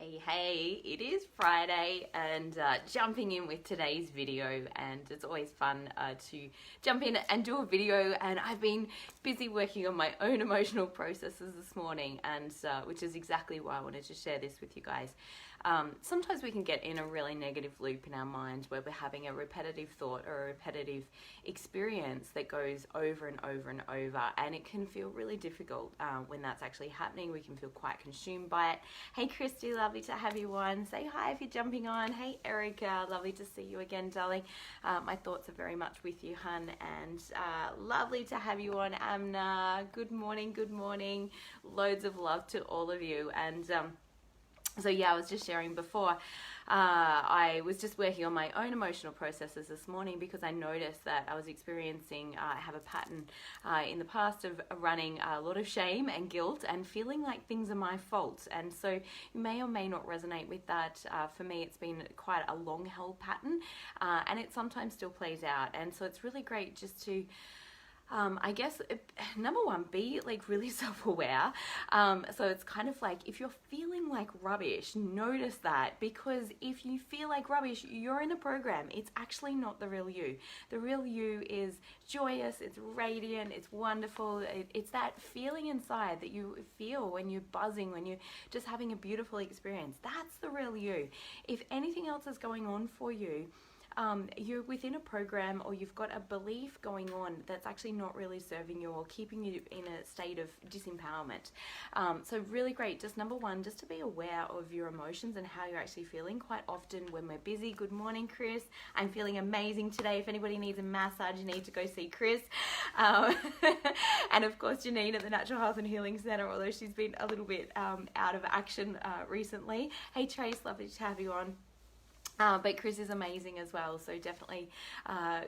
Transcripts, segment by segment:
Hey, it is Friday and jumping in with today's video, and it's always fun to jump in and do a video, and I've been busy working on my own emotional processes this morning, and which is exactly why I wanted to share this with you guys. Sometimes we can get in a really negative loop in our mind where we're having a repetitive thought or a repetitive experience that goes over and over and over, and it can feel really difficult when that's actually happening. We can feel quite consumed by it. Hey Christy, lovely to have you on. Say hi if you're jumping on. Hey Erica, lovely to see you again, darling. My thoughts are very much with you, hun, and lovely to have you on. Amna, good morning, good morning. Loads of love to all of you. And so yeah, I was just sharing before, I was just working on my own emotional processes this morning because I noticed that I was experiencing, I have a pattern in the past of running a lot of shame and guilt and feeling like things are my fault. And so you may or may not resonate with that. For me, it's been quite a long held pattern, and it sometimes still plays out. And so it's really great just to I guess number one, be like really self-aware. So it's kind of like if you're feeling like rubbish, notice that, because if you feel like rubbish, you're in a program. It's actually not the real you. The real you is joyous, it's radiant, it's wonderful. It's that feeling inside that you feel when you're buzzing, when you're just having a beautiful experience. That's the real you. If anything else is going on for you, you're within a program, or you've got a belief going on that's actually not really serving you or keeping you in a state of disempowerment. So really great, just number one, just to be aware of your emotions and how you're actually feeling. Quite often when we're busy, good morning Chris, I'm feeling amazing today. If anybody needs a massage, you need to go see Chris. And of course Janine at the Natural Health and Healing Center, although she's been a little bit out of action recently. Hey Trace, lovely to have you on. But Chris is amazing as well, so definitely, I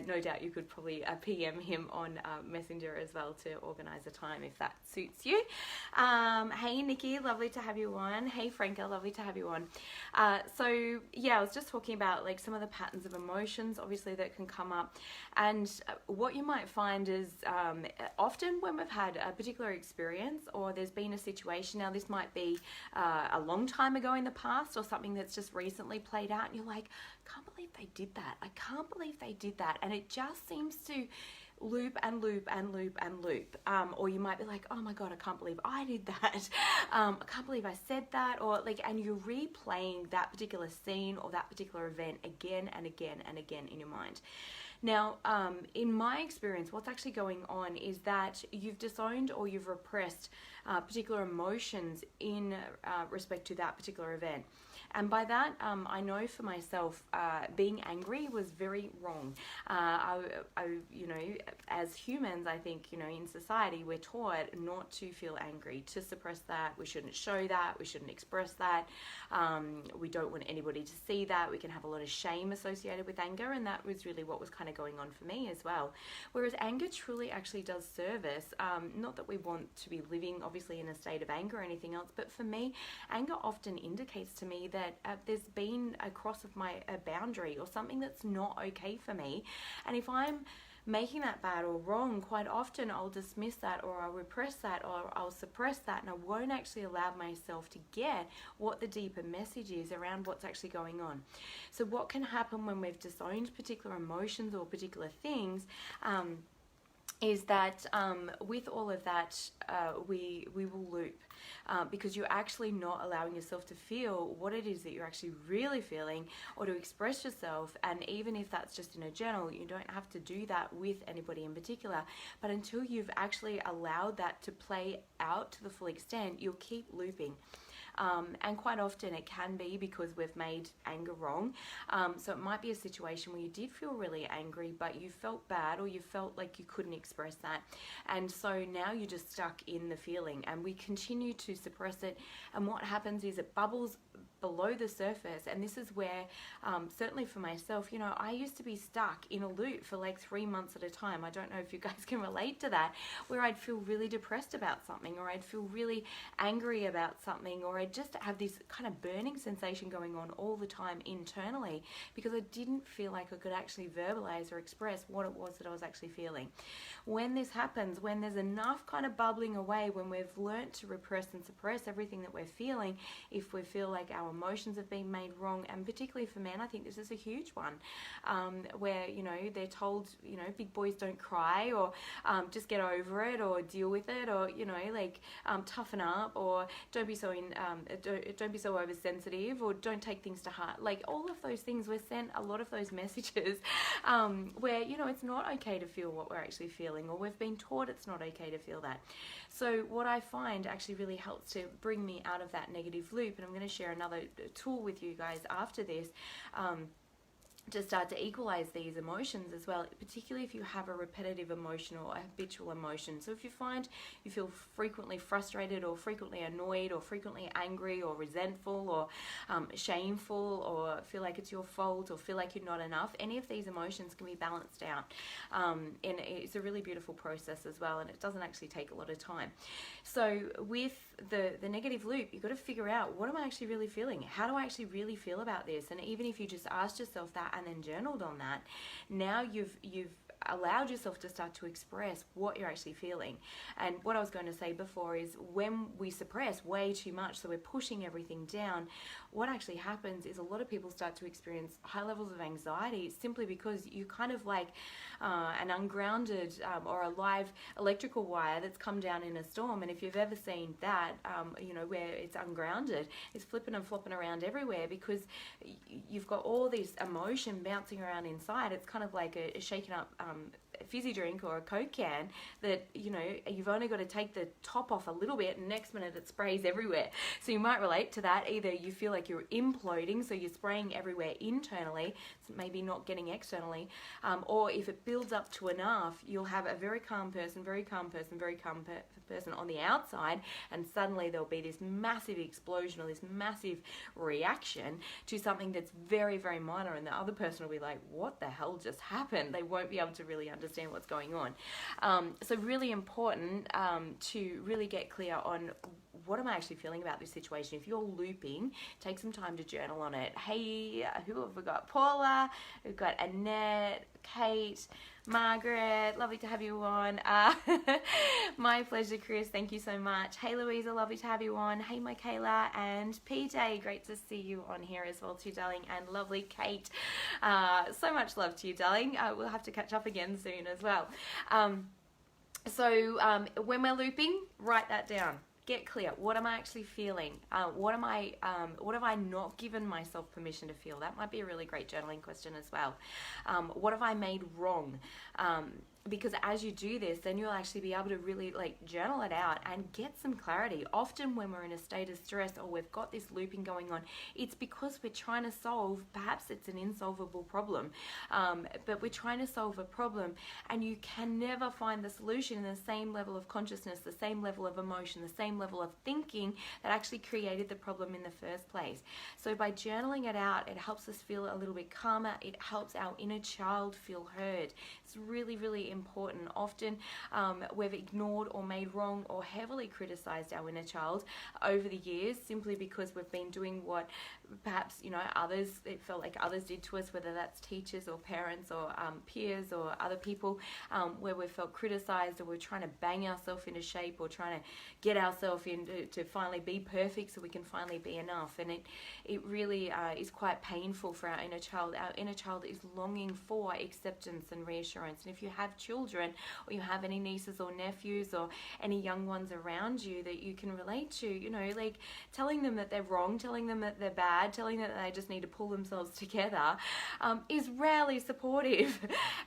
no doubt you could probably PM him on Messenger as well to organise a time if that suits you. Hey Nikki, lovely to have you on. Hey Franca, lovely to have you on. So yeah, I was just talking about like some of the patterns of emotions, obviously, that can come up, and what you might find is often when we've had a particular experience or there's been a situation, now this might be a long time ago in the past or something that's just recently played out, and you're like, I can't believe they did that. I can't believe they did that. And it just seems to loop and loop and loop and loop. Or you might be like, oh my God, I can't believe I did that. I can't believe I said that. Or like, and you're replaying that particular scene or that particular event again and again and again in your mind. Now, in my experience, what's actually going on is that you've disowned or you've repressed particular emotions in respect to that particular event. And by that, I know for myself, being angry was very wrong. You know, as humans, I think, you know, in society, we're taught not to feel angry, to suppress that. We shouldn't show that. We shouldn't express that. We don't want anybody to see that. We can have a lot of shame associated with anger, and that was really what was kind of going on for me as well. Whereas anger truly actually does service. Not that we want to be living, obviously, in a state of anger or anything else, but for me, anger often indicates to me that there's been a cross of a boundary or something that's not okay for me. And if I'm making that bad or wrong, quite often I'll dismiss that, or I'll repress that, or I'll suppress that, and I won't actually allow myself to get what the deeper message is around what's actually going on. So what can happen when we've disowned particular emotions or particular things, is that with all of that, we will loop, because you're actually not allowing yourself to feel what it is that you're actually really feeling, or to express yourself. And even if that's just in a journal, you don't have to do that with anybody in particular, but until you've actually allowed that to play out to the full extent, you'll keep looping. And quite often it can be because we've made anger wrong. So it might be a situation where you did feel really angry, but you felt bad, or you felt like you couldn't express that. And so now you're just stuck in the feeling, and we continue to suppress it. And what happens is it bubbles below the surface. And this is where, certainly for myself, you know, I used to be stuck in a loop for like 3 months at a time. I don't know if you guys can relate to that, where I'd feel really depressed about something, or I'd feel really angry about something, or I just have this kind of burning sensation going on all the time internally because I didn't feel like I could actually verbalize or express what it was that I was actually feeling. When this happens, when there's enough kind of bubbling away, when we've learnt to repress and suppress everything that we're feeling, if we feel like our emotions have been made wrong, and particularly for men, I think this is a huge one, where, you know, they're told, you know, big boys don't cry, or just get over it, or deal with it, or, you know, like toughen up, or don't be so don't be so oversensitive, or don't take things to heart. Like all of those things, we're sent a lot of those messages where, you know, it's not okay to feel what we're actually feeling, or we've been taught it's not okay to feel that. So what I find actually really helps to bring me out of that negative loop, and I'm going to share another tool with you guys after this, to start to equalize these emotions as well, particularly if you have a repetitive emotion or a habitual emotion. So if you find you feel frequently frustrated, or frequently annoyed, or frequently angry, or resentful, or shameful, or feel like it's your fault, or feel like you're not enough, any of these emotions can be balanced out. And it's a really beautiful process as well, and it doesn't actually take a lot of time. So with the negative loop, you've got to figure out, what am I actually really feeling? How do I actually really feel about this? And even if you just asked yourself that and then journaled on that, now you've allowed yourself to start to express what you're actually feeling. And what I was going to say before is, when we suppress way too much, so we're pushing everything down, what actually happens is a lot of people start to experience high levels of anxiety, simply because you kind of like an ungrounded or a live electrical wire that's come down in a storm. And if you've ever seen that, you know, where it's ungrounded, it's flipping and flopping around everywhere, because you've got all this emotion bouncing around inside. It's kind of like a shaken up fizzy drink or a Coke can that, you know, you've only got to take the top off a little bit, and next minute it sprays everywhere. So you might relate to that. Either you feel like you're imploding, so you're spraying everywhere internally, so maybe not getting externally, or if it builds up to enough, you'll have a very calm person on the outside, and suddenly there'll be this massive explosion, or this massive reaction to something that's very, very minor, and the other person will be like, what the hell just happened? They won't be able to really understand what's going on. So really important to really get clear on, what am I actually feeling about this situation? If you're looping, take some time to journal on it. Hey, who have we got? Paula, we've got Annette, Kate, Margaret, lovely to have you on. My pleasure, Chris, thank you so much. Hey, Louisa, lovely to have you on. Hey, Michaela, and PJ, great to see you on here as well too, darling, and lovely Kate. So much love to you, darling. We'll have to catch up again soon as well. So when we're looping, write that down. Get clear. What am I actually feeling? What have I not given myself permission to feel? That might be a really great journaling question as well. What have I made wrong? Because as you do this, then you'll actually be able to really like journal it out and get some clarity. Often when we're in a state of stress, or we've got this looping going on, it's because we're trying to solve, perhaps it's an insolvable problem, but we're trying to solve a problem, and you can never find the solution in the same level of consciousness, the same level of emotion, the same level of thinking that actually created the problem in the first place. So by journaling it out, it helps us feel a little bit calmer. It helps our inner child feel heard. It's really, really important. Often we've ignored or made wrong or heavily criticized our inner child over the years, simply because we've been doing what perhaps, you know, it felt like others did to us, whether that's teachers or parents or peers or other people, where we felt criticized, or we're trying to bang ourselves into shape, or trying to get ourselves in to finally be perfect so we can finally be enough. And it really is quite painful for our inner child. Our inner child is longing for acceptance and reassurance. And if you have children, or you have any nieces or nephews, or any young ones around you that you can relate to, you know, like telling them that they're wrong, telling them that they're bad, telling them that they just need to pull themselves together, is rarely supportive.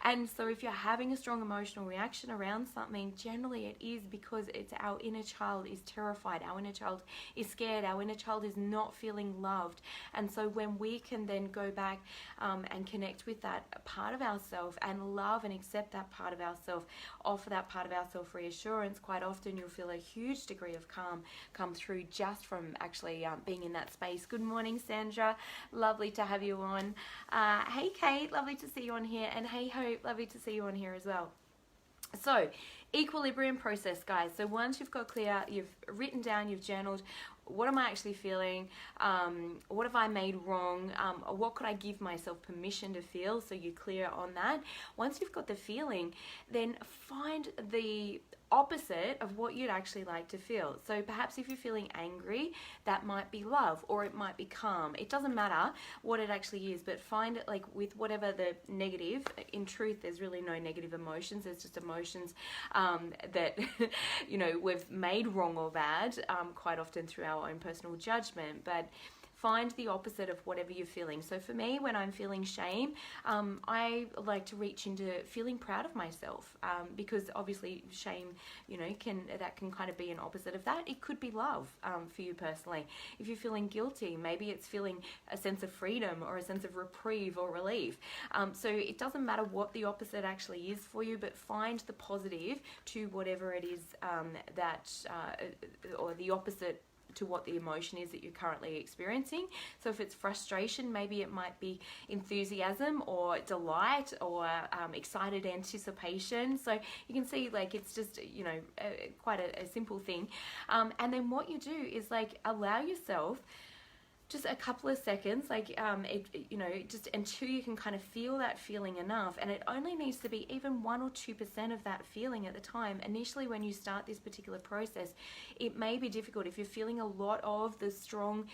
And so if you're having a strong emotional reaction around something, generally it is because it's our inner child is terrified, our inner child is scared, our inner child is not feeling loved. And so when we can then go back and connect with that part of ourselves, and love and accept that part of ourselves, offer that part of ourselves reassurance, quite often you'll feel a huge degree of calm come through just from actually being in that space. Good morning, Sandra, lovely to have you on. Hey Kate, lovely to see you on here, and hey Hope, lovely to see you on here as well. So equilibrium process, guys. So once you've got clear, you've written down, you've journaled, what am I actually feeling? What have I made wrong? What could I give myself permission to feel? So you're clear on that. Once you've got the feeling, then find the opposite of what you'd actually like to feel. So perhaps if you're feeling angry, that might be love, or it might be calm. It doesn't matter what it actually is, but find it like with whatever the negative. In truth, there's really no negative emotions. There's just emotions that we've made wrong or bad quite often through our own personal judgment. But find the opposite of whatever you're feeling. So for me, when I'm feeling shame, I like to reach into feeling proud of myself, because obviously shame, that can kind of be an opposite of that. It could be love for you personally. If you're feeling guilty, maybe it's feeling a sense of freedom or a sense of reprieve or relief. So it doesn't matter what the opposite actually is for you, but find the positive to whatever it is or the opposite to what the emotion is that you're currently experiencing. So if it's frustration, maybe it might be enthusiasm or delight or excited anticipation. So you can see like it's just quite a simple thing. And then what you do is like allow yourself just a couple of seconds, just until you can kind of feel that feeling enough. And it only needs to be even 1 or 2% of that feeling at the time. Initially, when you start this particular process, it may be difficult. If you're feeling a lot of the strong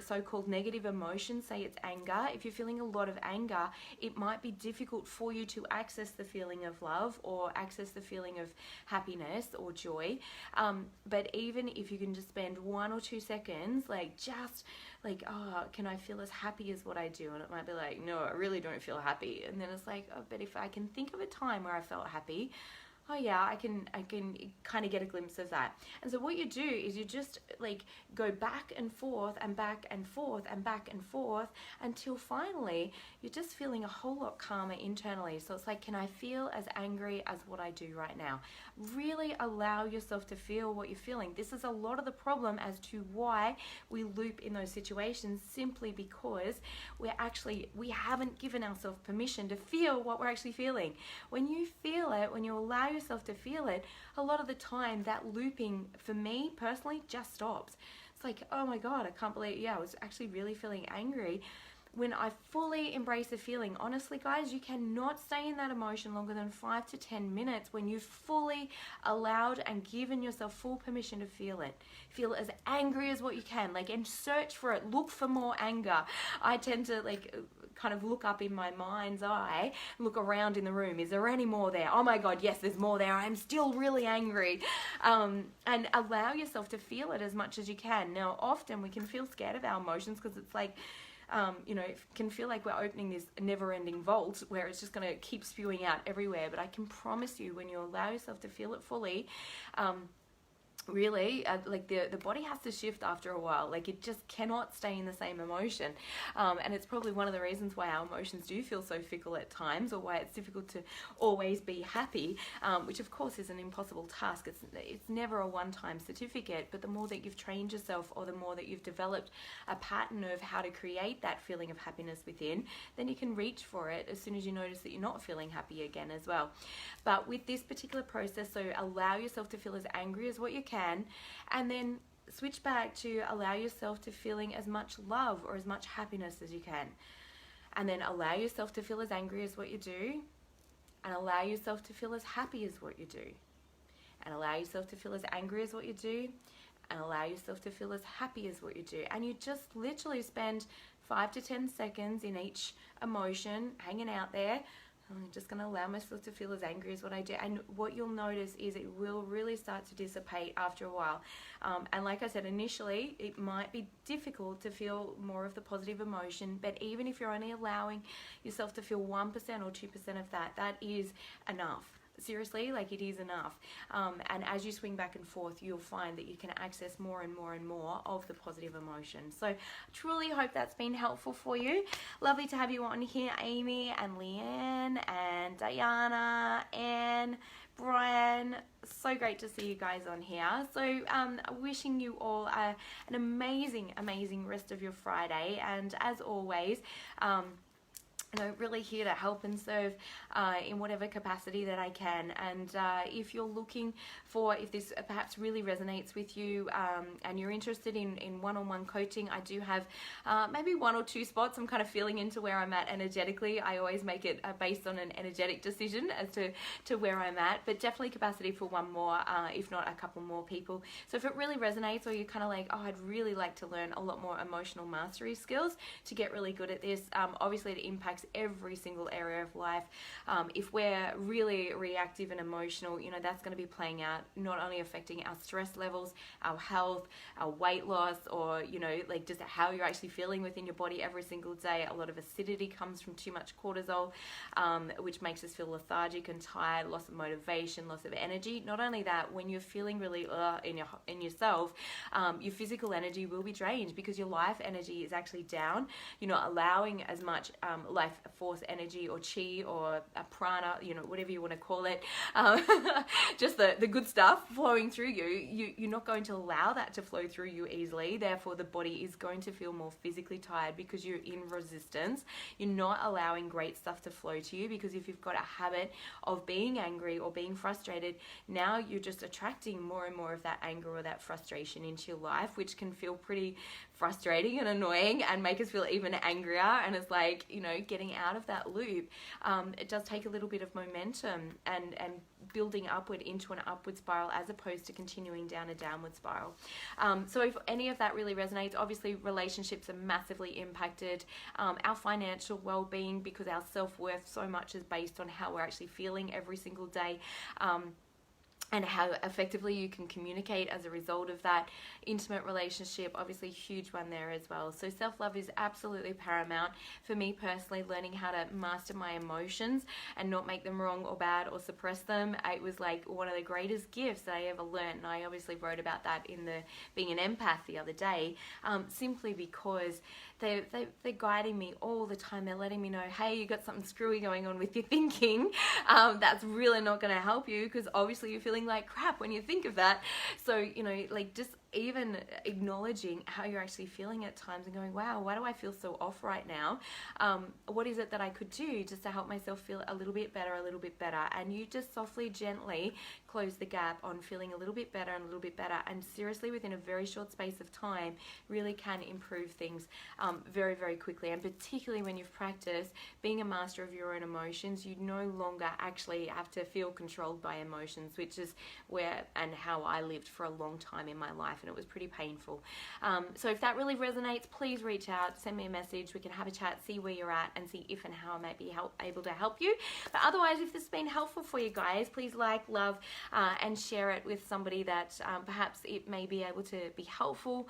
so-called negative emotions, say it's anger, if you're feeling a lot of anger, it might be difficult for you to access the feeling of love or access the feeling of happiness or joy. But even if you can just spend 1 or 2 seconds, can I feel as happy as what I do? And it might be like, no, I really don't feel happy. And then it's like, oh, but if I can think of a time where I felt happy, oh yeah, I can kind of get a glimpse of that. And so what you do is you just like go back and forth and back and forth and back and forth until finally you're just feeling a whole lot calmer internally. So it's like, can I feel as angry as what I do right now? Really allow yourself to feel what you're feeling. This is a lot of the problem as to why we loop in those situations, simply because we haven't given ourselves permission to feel what we're actually feeling. When you feel it, when you allow yourself to feel it, a lot of the time that looping for me personally just stops. It's like, oh my God, I can't believe, I was actually really feeling angry. When I fully embrace a feeling, honestly guys, you cannot stay in that emotion longer than 5 to 10 minutes when you've fully allowed and given yourself full permission to feel it. Feel as angry as what you can, and search for it. Look for more anger. I tend to kind of look up in my mind's eye, look around in the room. Is there any more there? Oh my God, yes, there's more there. I'm still really angry. And allow yourself to feel it as much as you can. Now, often we can feel scared of our emotions because it's like, it can feel like we're opening this never-ending vault where it's just going to keep spewing out everywhere. But I can promise you, when you allow yourself to feel it fully, really, the body has to shift after a while. It just cannot stay in the same emotion. And it's probably one of the reasons why our emotions do feel so fickle at times, or why it's difficult to always be happy, which of course is an impossible task. It's never a one-time certificate, but the more that you've trained yourself, or the more that you've developed a pattern of how to create that feeling of happiness within, then you can reach for it as soon as you notice that you're not feeling happy again as well. But with this particular process, so allow yourself to feel as angry as what you can, and then switch back to allow yourself to feeling as much love or as much happiness as you can, and then allow yourself to feel as angry as what you do, and allow yourself to feel as happy as what you do, and allow yourself to feel as angry as what you do, and allow yourself to feel as happy as what you do. And you just literally spend 5 to 10 seconds in each emotion hanging out there. I'm just going to allow myself to feel as angry as what I do. And what you'll notice is it will really start to dissipate after a while. And like I said, initially, it might be difficult to feel more of the positive emotion. But even if you're only allowing yourself to feel 1% or 2% of that, that is enough. Seriously, it is enough. And as you swing back and forth, you'll find that you can access more and more and more of the positive emotion. So I truly hope that's been helpful for you. Lovely to have you on here, Amy and Leanne and Diana and Brian. So great to see you guys on here. So wishing you all an amazing rest of your Friday. And as always, really here to help and serve in whatever capacity that I can. And if you're looking for, if this perhaps really resonates with you, and you're interested in one-on-one coaching, I do have maybe 1 or 2 spots. I'm kind of feeling into where I'm at energetically. I always make it based on an energetic decision as to where I'm at, but definitely capacity for 1 more, if not a couple more people. So if it really resonates, or you're kind of like, oh, I'd really like to learn a lot more emotional mastery skills to get really good at this, obviously it impacts every single area of life. If we're really reactive and emotional, that's going to be playing out, not only affecting our stress levels, our health, our weight loss, or like just how you're actually feeling within your body every single day. A lot of acidity comes from too much cortisol, which makes us feel lethargic and tired, loss of motivation, loss of energy. Not only that, when you're feeling really in yourself, your physical energy will be drained because your life energy is actually down. You're not allowing as much life force energy or chi or a prana, whatever you want to call it, just the good stuff flowing through you. You're not going to allow that to flow through you easily. Therefore, the body is going to feel more physically tired because you're in resistance. You're not allowing great stuff to flow to you, because if you've got a habit of being angry or being frustrated, now you're just attracting more and more of that anger or that frustration into your life, which can feel pretty frustrating and annoying and make us feel even angrier. And it's like, getting out of that loop, it does take a little bit of momentum and building upward into an upward spiral, as opposed to continuing down a downward spiral. So if any of that really resonates, obviously relationships are massively impacted, our financial well-being, because our self-worth so much is based on how we're actually feeling every single day, and how effectively you can communicate as a result of that. Intimate relationship, obviously huge one there as well. So self-love is absolutely paramount. For me personally, learning how to master my emotions and not make them wrong or bad or suppress them, it was like one of the greatest gifts that I ever learned. And I obviously wrote about that in the Being an Empath the other day, simply because they're guiding me all the time. They're letting me know, hey, you got something screwy going on with your thinking. That's really not going to help you, because obviously you're feeling like crap when you think of that. So, like just even acknowledging how you're actually feeling at times and going, wow, why do I feel so off right now? What is it that I could do just to help myself feel a little bit better? And you just softly, gently close the gap on feeling a little bit better and a little bit better. And seriously, within a very short space of time, really can improve things very, very quickly. And particularly when you've practiced being a master of your own emotions, you no longer actually have to feel controlled by emotions, which is where and how I lived for a long time in my life, and it was pretty painful. So if that really resonates, please reach out, send me a message. We can have a chat, see where you're at, and see if and how I might be able to help you. But otherwise, if this has been helpful for you guys, please like, love, and share it with somebody that perhaps it may be able to be helpful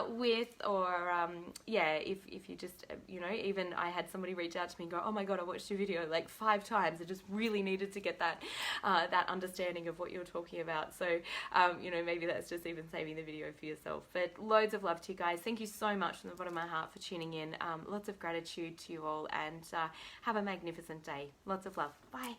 with, or if you just, even I had somebody reach out to me and go, oh my God, I watched your video like 5 times. I just really needed to get that that understanding of what you're talking about. So, maybe that's just even saving the video for yourself. But loads of love to you guys. Thank you so much from the bottom of my heart for tuning in. Lots of gratitude to you all, and have a magnificent day. Lots of love. Bye.